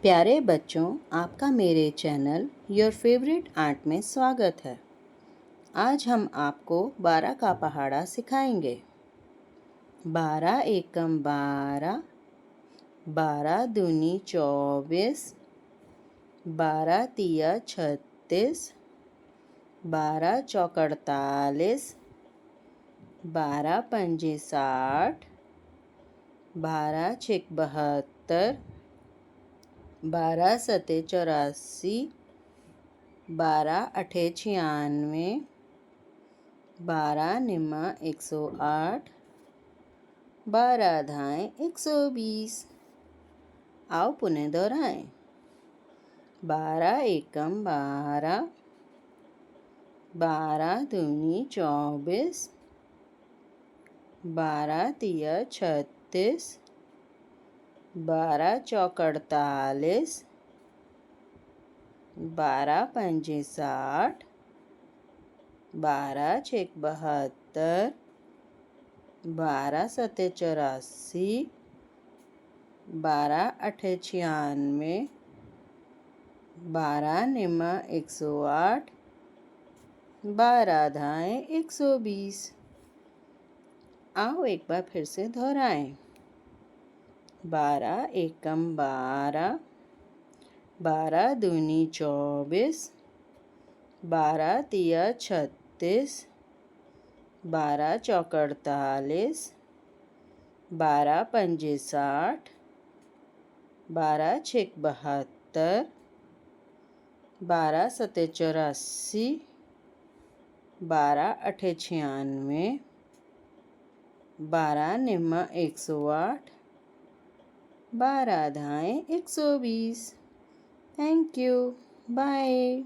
प्यारे बच्चों, आपका मेरे चैनल योर फेवरेट आर्ट में स्वागत है। आज हम आपको 12 का पहाड़ा सिखाएंगे। 12 एकम 12, 12 दूनी 24, 12 तिया 36, 12 चौक 48, 12 पंजे 60, 12 छेक 72, 12 सते 84, 12 अठे 96, 12 निम्मा 108, 12 धाएँ 120। आओ पुनः दोहराएं। 12 एकम 12, 12 दूनी 24, 12 तिया 36, 12 चौक 48, 12 पंजे 60, 12 छेक 72, 12 सते 84, 12 अठे 96, 12 निम्मा 108, 12 धाएँ 120। आओ एक बार फिर से दोहराएं। 12 एकम 12, 12 दूनी 24, 12 तिया 36, 12 चौक 48, 12 पंजे 60, 12 छेक 72, 12 सते 84, 12 अठे 96, 12 निम्मा 108, 12 धाएँ 120। Thank you. बाय।